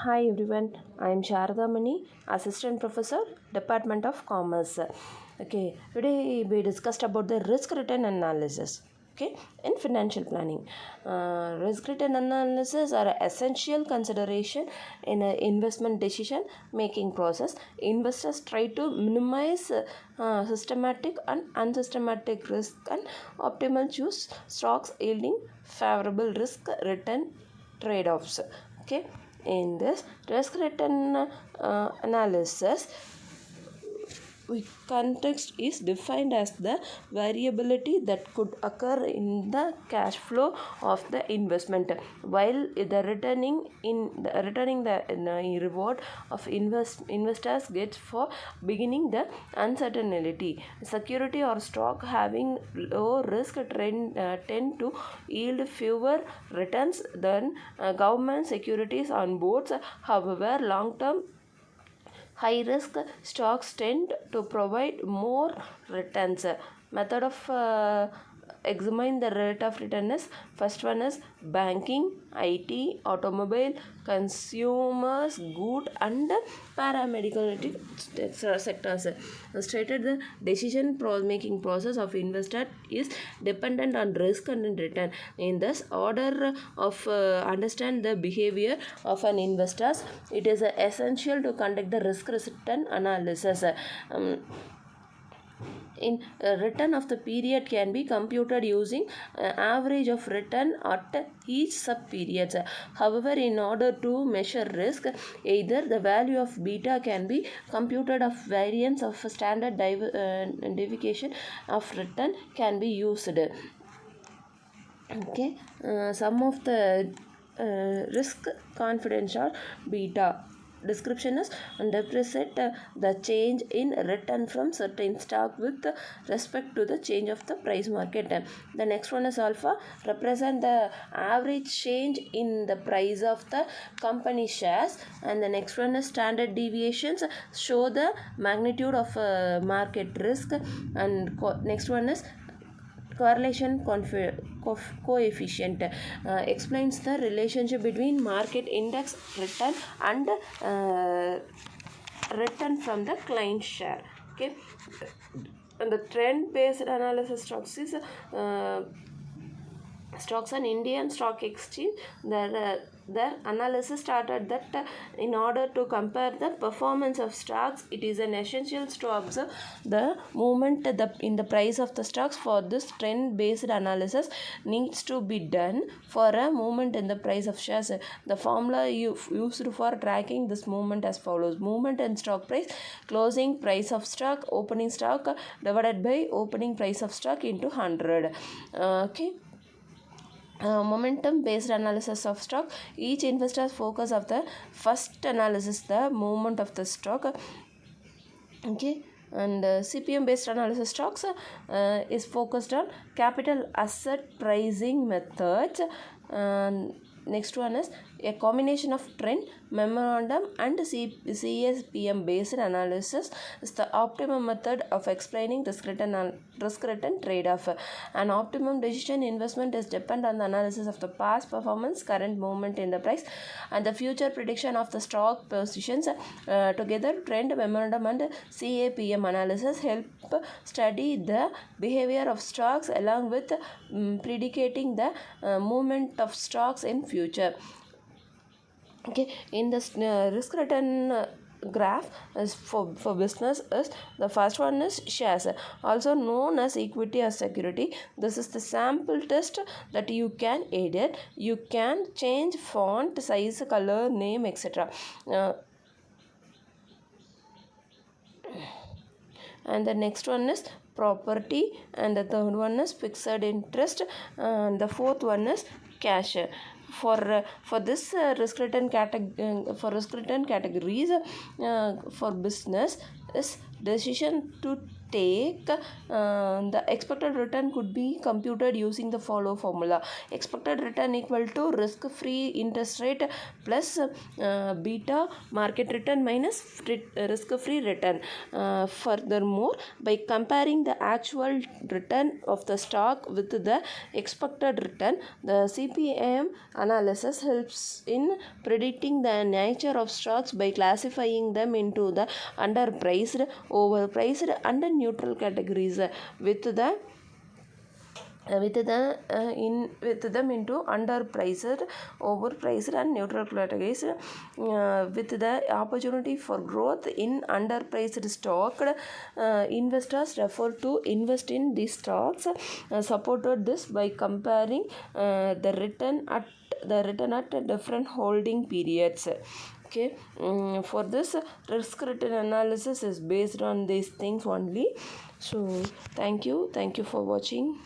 Hi everyone, I am Sharadhamani, Assistant Professor, Department of Commerce. Okay, today we discussed about the risk return analysis. Okay, in financial planning, risk return analysis are an essential consideration in an investment decision making process. Investors try to minimize systematic and unsystematic risk and optimal choose stocks yielding favorable risk return trade-offs. Okay, in this risk return analysis, context is defined as the variability that could occur in the cash flow of the investment while the returning the reward of investors gets for beginning the uncertainty. Security or stock having low risk tend to yield fewer returns than government securities on boards. However, long term high risk stocks tend to provide more returns. Method of examine the rate of return is first one is banking, IT, automobile, consumers, good and paramedical sectors. Stated the decision making process of investor is dependent on risk and return. In this order of understand the behavior of an investors, it is essential to conduct the risk return analysis. In return of the period can be computed using average of return at each sub periods. However, in order to measure risk, either the value of beta can be computed of variance of standard deviation of return can be used. Okay, some of the risk confidential beta description is depreciate the change in return from certain stock with respect to the change of the price market. The next one is alpha, represent the average change in the price of the company shares, and the next one is standard deviations, show the magnitude of market risk, and next one is correlation coefficient, explains the relationship between market index return and return from the client share. Okay, and the trend based analysis stocks is stocks on Indian Stock Exchange. Their analysis started that in order to compare the performance of stocks, it is an essential to observe the movement in the price of the stocks. For this trend based analysis needs to be done for a movement in the price of shares. The formula used for tracking this movement as follows: movement in stock price, closing price of stock, opening stock divided by opening price of stock into 100. Okay. Momentum based analysis of stock, each investor's focus of the first analysis the movement of the stock. Okay, and CPM based analysis stocks is focused on capital asset pricing methods. Next one is a combination of trend, memorandum and CSPM based analysis is the optimum method of explaining risk return trade-off. An optimum decision investment is depend on the analysis of the past performance, current movement in the price and the future prediction of the stock positions. Together, trend, memorandum and CAPM analysis help study the behavior of stocks along with predicating the movement of stocks in future. Okay, in this risk return graph is for business is the first one is shares, also known as equity or security. This is the sample test that you can edit. You can change font size, color, name, etc. And the next one is property, and the third one is fixed interest, and the fourth one is cash. For this risk return categories for business is decision to stake, the expected return could be computed using the follow formula. Expected return equal to risk-free interest rate plus beta market return minus risk-free return. Furthermore, by comparing the actual return of the stock with the expected return, the CPM analysis helps in predicting the nature of stocks by classifying them into the underpriced, overpriced and neutral categories with them into underpriced, overpriced and neutral categories, with the opportunity for growth in underpriced stock. Investors refer to invest in these stocks, supported this by comparing the return at different holding periods. Okay, for this risk return analysis is based on these things only. So thank you for watching.